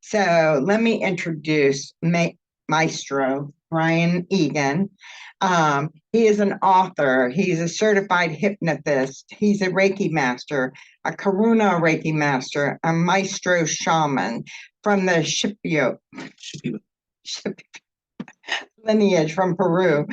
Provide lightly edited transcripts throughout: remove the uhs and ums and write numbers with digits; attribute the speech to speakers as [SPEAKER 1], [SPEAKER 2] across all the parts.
[SPEAKER 1] So let me introduce Maestro Brien Egan. He is an author. He's a certified hypnotist. He's a Reiki master, a karuna Reiki master, a Maestro shaman from the Shipibo lineage from Peru,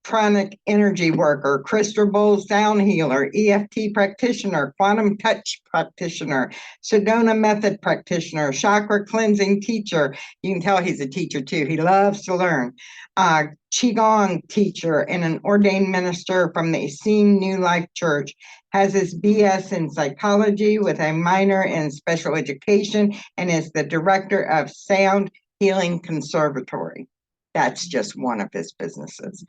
[SPEAKER 1] pranic energy worker, crystal bowl sound healer, EFT practitioner, quantum touch practitioner, sedona method practitioner, chakra cleansing teacher. You can tell he's a teacher too. He loves to learn. Qigong teacher and an ordained minister from the Essene New Life Church. Has his BS in psychology with a minor in special education and is the director of Sound Healing Conservatory. That's just one of his businesses.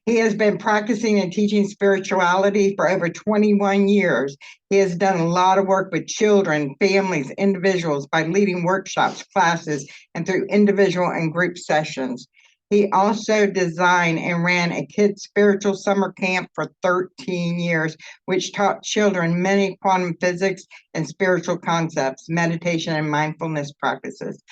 [SPEAKER 1] He has been practicing and teaching spirituality for over 21 years. He has done a lot of work with children, families, individuals by leading workshops, classes, and through individual and group sessions. He also designed and ran a kids' spiritual summer camp for 13 years, which taught children many quantum physics and spiritual concepts, meditation, and mindfulness practices.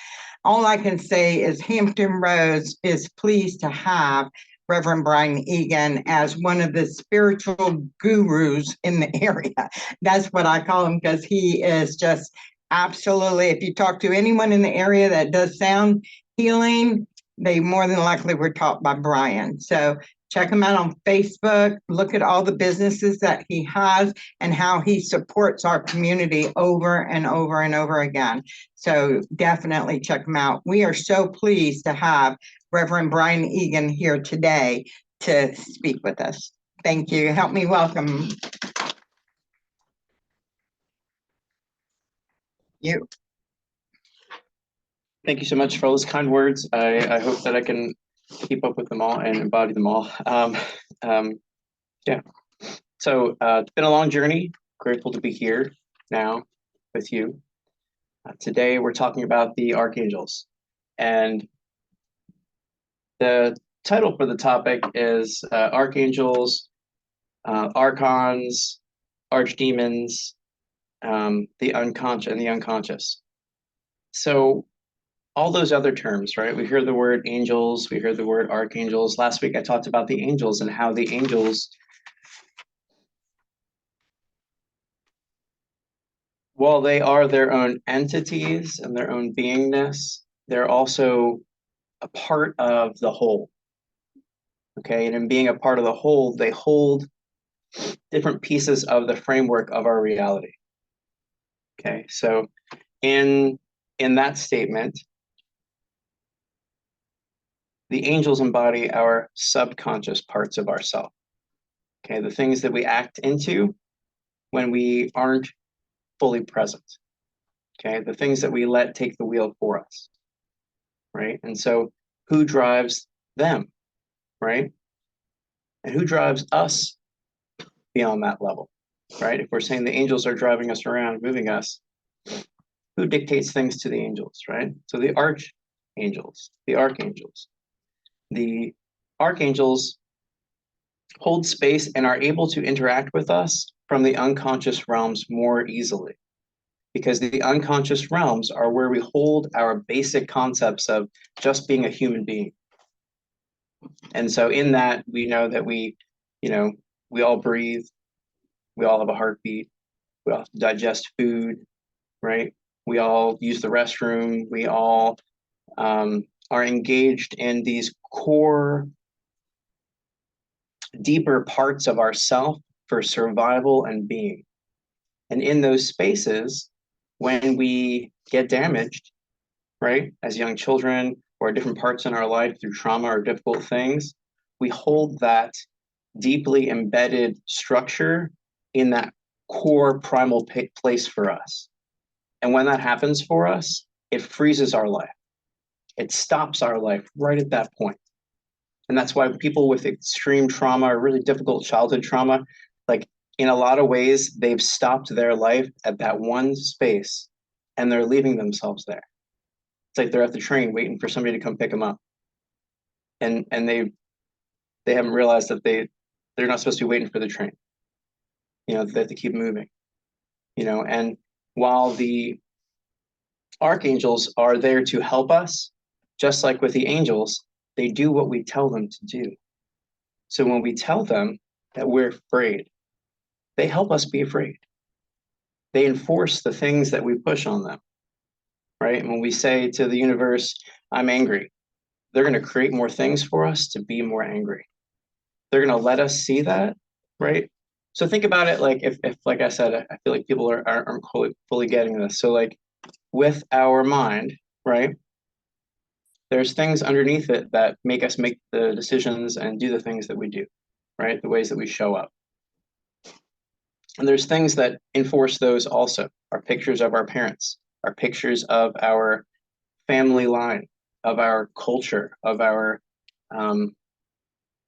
[SPEAKER 1] All I can say is Hampton Roads is pleased to have Reverend Brien Egan as one of the spiritual gurus in the area. That's what I call him, because he is just absolutely, if you talk to anyone in the area that does sound healing, they more than likely were taught by Brien. So check him out on Facebook, look at all the businesses that he has and how he supports our community over and over and over again. So definitely check him out. We are so pleased to have Reverend Brien Egan here today to speak with us. Thank you. Help me welcome you.
[SPEAKER 2] Thank you so much for all those kind words. I hope that I can keep up with them all and embody them all. Yeah. So it's been a long journey. Grateful to be here now with you. Today we're talking about the Archangels. And the title for the topic is Archangels, Archons, Archdemons, the unconscious and the unconscious. So all those other terms, right? We hear the word angels, we hear the word archangels. Last week I talked about the angels and how the angels, while they are their own entities and their own beingness, they're also a part of the whole. Okay, and in being a part of the whole, they hold different pieces of the framework of our reality. Okay, so in that statement, the angels embody our subconscious parts of ourself. Okay, the things that we act into when we aren't fully present. Okay, the things that we let take the wheel for us. Right, and so who drives them? Right, and who drives us beyond that level? Right, if we're saying the angels are driving us around, moving us, who dictates things to the angels? Right, so the archangels, the archangels. The archangels hold space and are able to interact with us from the unconscious realms more easily, because the unconscious realms are where we hold our basic concepts of just being a human being. And so in that, we know that we all breathe, we all have a heartbeat, we all digest food, right? We all use the restroom, we all are engaged in these core, deeper parts of ourself for survival and being. And in those spaces, when we get damaged, right, as young children or different parts in our life through trauma or difficult things, we hold that deeply embedded structure in that core primal place for us. And when that happens for us, it freezes our life. It stops our life right at that point. And that's why people with extreme trauma or really difficult childhood trauma, like in a lot of ways, they've stopped their life at that one space and they're leaving themselves there. It's like they're at the train waiting for somebody to come pick them up. And they haven't realized that they're not supposed to be waiting for the train. They have to keep moving. And while the archangels are there to help us, just like with the angels, they do what we tell them to do. So when we tell them that we're afraid, they help us be afraid. They enforce the things that we push on them, right? And when we say to the universe, I'm angry, they're going to create more things for us to be more angry. They're going to let us see that, right? So think about it like if like I said, I feel like people aren't fully getting this. So like with our mind, right? There's things underneath it that make us make the decisions and do the things that we do, right? The ways that we show up. And there's things that enforce those also. Our pictures of our parents, our pictures of our family line, of our culture, of our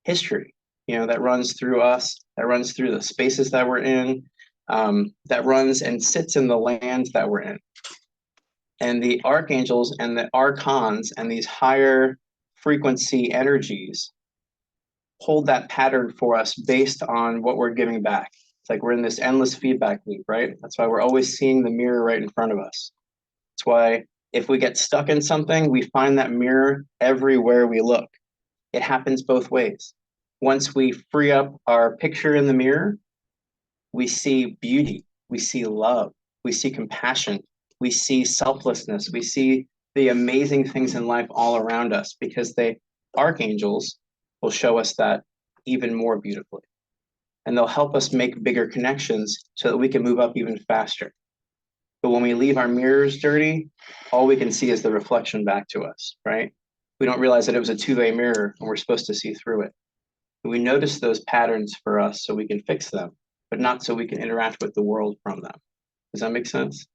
[SPEAKER 2] history, that runs through us, that runs through the spaces that we're in, that runs and sits in the land that we're in. And the archangels and the archons and these higher frequency energies hold that pattern for us based on what we're giving back. It's like we're in this endless feedback loop, right? That's why we're always seeing the mirror right in front of us. That's why if we get stuck in something, we find that mirror everywhere we look. It happens both ways. Once we free up our picture in the mirror, we see beauty, we see love, we see compassion, we see selflessness, we see the amazing things in life all around us, because the archangels will show us that even more beautifully. And they'll help us make bigger connections so that we can move up even faster. But when we leave our mirrors dirty, all we can see is the reflection back to us, right? We don't realize that it was a two-way mirror and we're supposed to see through it. We notice those patterns for us so we can fix them, but not so we can interact with the world from them. Does that make sense?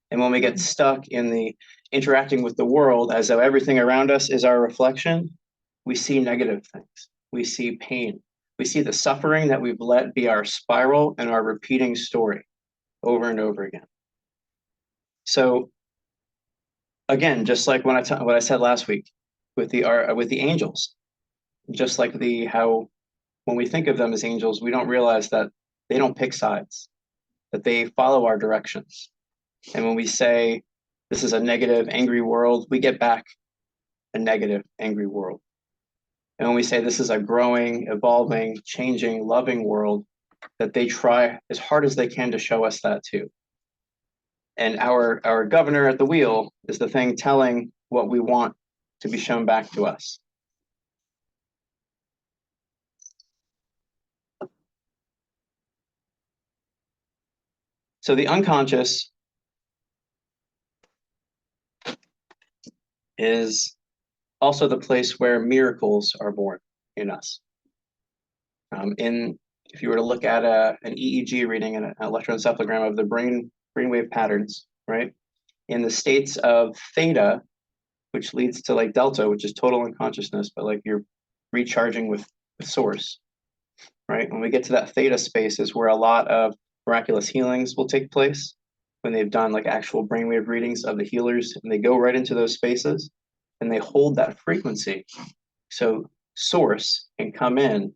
[SPEAKER 2] And when we get stuck in the interacting with the world as though everything around us is our reflection, we see negative things. We see pain. We see the suffering that we've let be our spiral and our repeating story over and over again. So again, just like what I said last week with the angels, just like how when we think of them as angels, we don't realize that they don't pick sides, that they follow our directions. And when we say this is a negative, angry world, we get back a negative, angry world. And when we say this is a growing, evolving, changing, loving world, that they try as hard as they can to show us that too. And our governor at the wheel is the thing telling what we want to be shown back to us. So the unconscious is also the place where miracles are born in us. If you were to look at an EEG reading and an electroencephalogram of the brainwave patterns, right? In the states of theta, which leads to like delta, which is total unconsciousness, but like you're recharging with source, right? When we get to that theta space is where a lot of miraculous healings will take place, when they've done like actual brainwave readings of the healers, and they go right into those spaces and they hold that frequency. So source can come in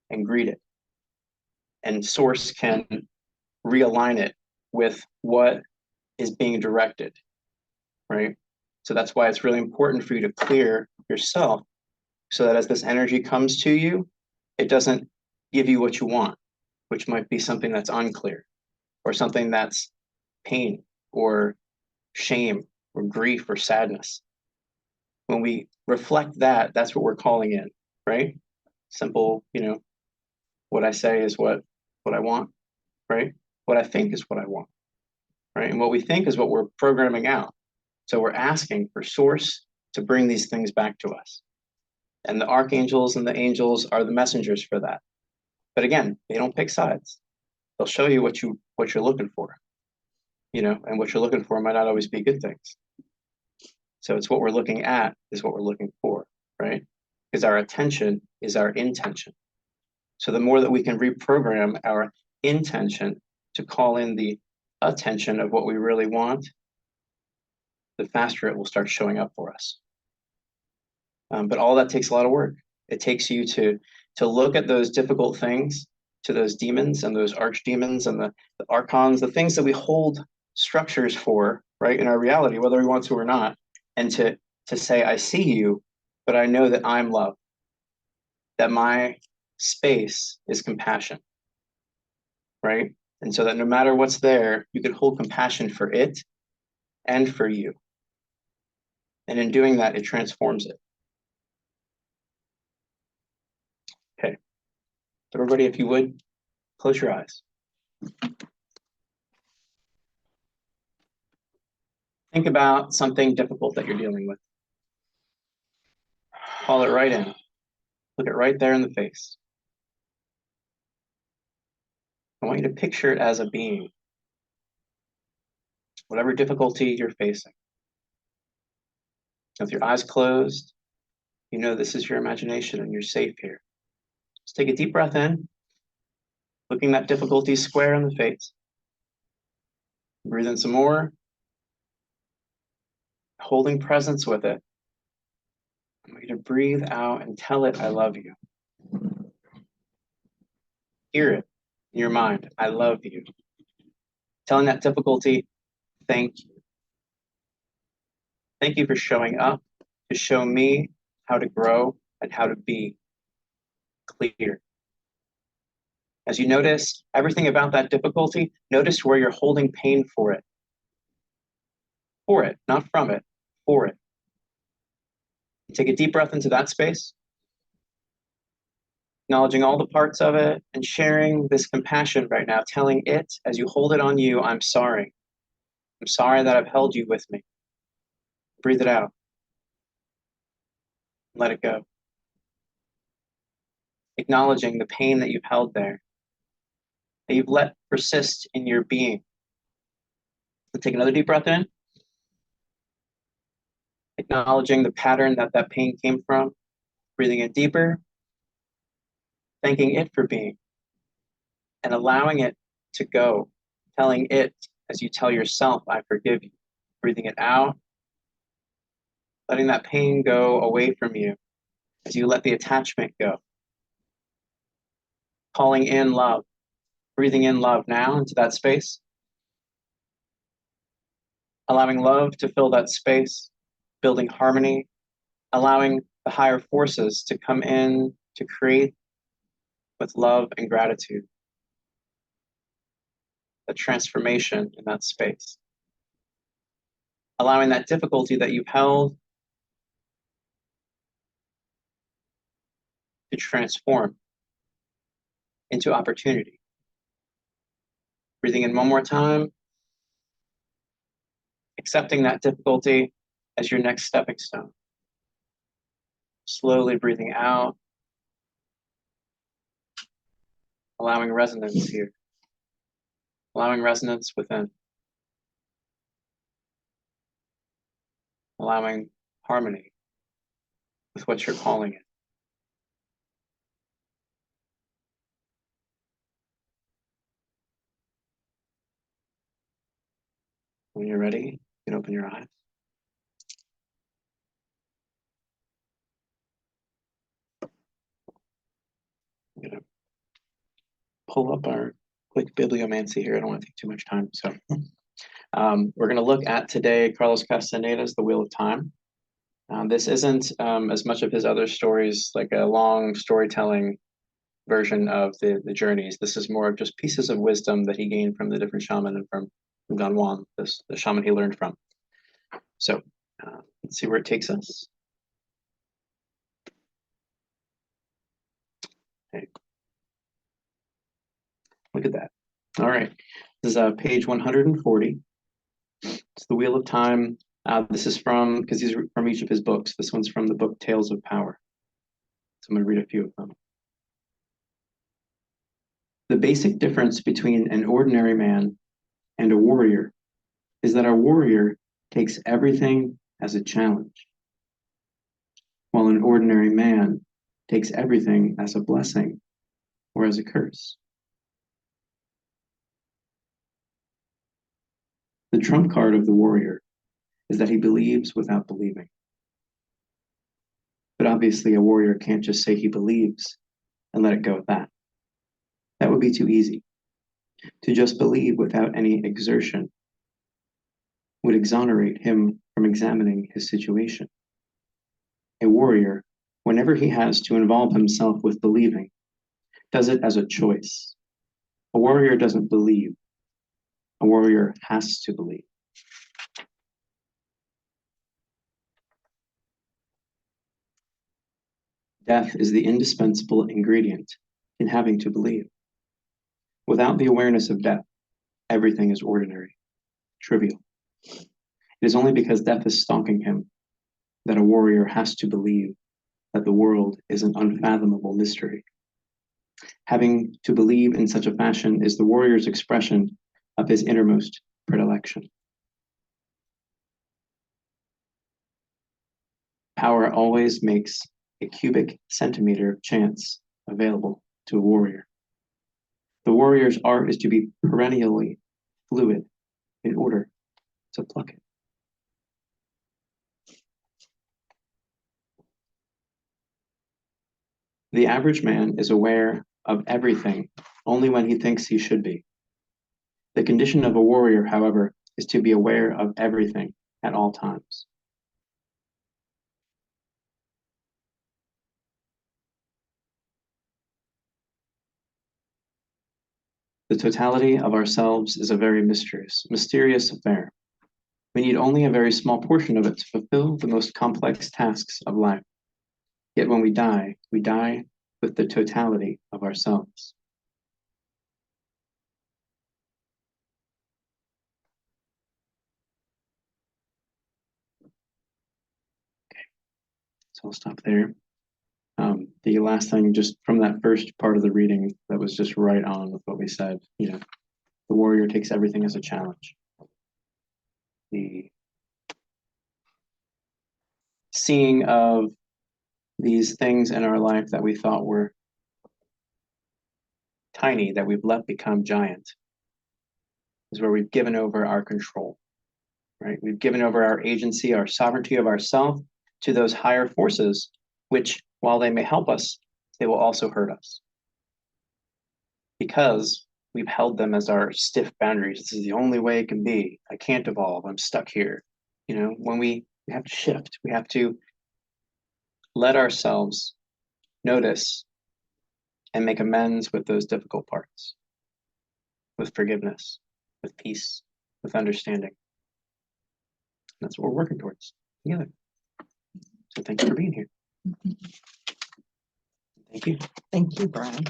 [SPEAKER 2] and greet it. And source can realign it with what is being directed, right? So that's why it's really important for you to clear yourself, so that as this energy comes to you, it doesn't give you what you want, which might be something that's unclear, or something that's pain or shame or grief or sadness. When we reflect that, that's what we're calling in, right? Simple, what I say is what I want, right? What I think is what I want, right? And what we think is what we're programming out. So we're asking for source to bring these things back to us. And the archangels and the angels are the messengers for that. But again, they don't pick sides. They'll show you what you're looking for, and what you're looking for might not always be good things. So it's what we're looking at is what we're looking for, right? Because our attention is our intention. So the more that we can reprogram our intention to call in the attention of what we really want, the faster it will start showing up for us. But all that takes a lot of work. It takes you to look at those difficult things, to those demons and those archdemons and the archons, the things that we hold structures for right, in our reality, whether we want to or not, and to say, I see you, but I know that I'm love, that my space is compassion, right? And so that no matter what's there, you can hold compassion for it and for you. And in doing that, it transforms it. Okay. So everybody, if you would, close your eyes. Think about something difficult that you're dealing with. Call it right in. Look it right there in the face. I want you to picture it as a being. Whatever difficulty you're facing. With your eyes closed, you know this is your imagination and you're safe here. Just take a deep breath in, looking that difficulty square in the face. Breathe in some more, holding presence with it. I want you to breathe out and tell it, I love you. Hear it in your mind, I love you. Telling that difficulty, thank you. Thank you for showing up to show me how to grow and how to be clear. As you notice everything about that difficulty, notice where you're holding pain for it. For it, not from it, for it. Take a deep breath into that space, acknowledging all the parts of it and sharing this compassion right now, telling it as you hold it on you, I'm sorry. I'm sorry that I've held you with me. Breathe it out. Let it go. Acknowledging the pain that you've held there, that you've let persist in your being. So take another deep breath in. Acknowledging the pattern that that pain came from. Breathing in deeper. Thanking it for being. And allowing it to go. Telling it as you tell yourself, I forgive you. Breathing it out. Letting that pain go away from you as you let the attachment go. Calling in love. Breathing in love now into that space. Allowing love to fill that space. Building harmony. Allowing the higher forces to come in to create with love and gratitude. The transformation in that space. Allowing that difficulty that you've held to transform into opportunity. Breathing in one more time. Accepting that difficulty as your next stepping stone. Slowly breathing out. Allowing resonance here. Allowing resonance within. Allowing harmony with what you're calling it. When you're ready, you can open your eyes. I'm going to pull up our quick bibliomancy here. I don't want to take too much time. So we're going to look at today Carlos Castaneda's The Wheel of Time. This isn't as much of his other stories, like a long storytelling version of the journeys. This is more of just pieces of wisdom that he gained from the different shaman and from Don Juan, the shaman he learned from. So let's see where it takes us. Okay. Look at that. All right. This is page 140. It's The Wheel of Time. This is from, because these are from each of his books. This one's from the book Tales of Power. So I'm going to read a few of them. The basic difference between an ordinary man and a warrior is that a warrior takes everything as a challenge, while an ordinary man takes everything as a blessing or as a curse. The trump card of the warrior is that he believes without believing. But obviously a warrior can't just say he believes and let it go at that. That would be too easy. To just believe without any exertion would exonerate him from examining his situation. A warrior, whenever he has to involve himself with believing, does it as a choice. A warrior doesn't believe. A warrior has to believe. Death is the indispensable ingredient in having to believe. Without the awareness of death, everything is ordinary, trivial. It is only because death is stalking him that a warrior has to believe that the world is an unfathomable mystery. Having to believe in such a fashion is the warrior's expression of his innermost predilection. Power always makes a cubic centimeter of chance available to a warrior. The warrior's art is to be perennially fluid in order to pluck it. The average man is aware of everything only when he thinks he should be. The condition of a warrior, however, is to be aware of everything at all times. The totality of ourselves is a very mysterious affair. We need only a very small portion of it to fulfill the most complex tasks of life. Yet when we die with the totality of ourselves. Okay, so I'll stop there. The last thing, just from that first part of the reading, that was just right on with what we said. You know, the warrior takes everything as a challenge. The seeing of these things in our life that we thought were tiny, that we've let become giant, is where we've given over our control, right? We've given over our agency, our sovereignty of ourself to those higher forces, which, while they may help us, they will also hurt us. Because we've held them as our stiff boundaries. This is the only way it can be. I can't evolve. I'm stuck here. You know, when we have to shift, we have to let ourselves notice and make amends with those difficult parts, with forgiveness, with peace, with understanding. That's what we're working towards together. So thank you for being here. Thank you.
[SPEAKER 1] Thank you, Brien.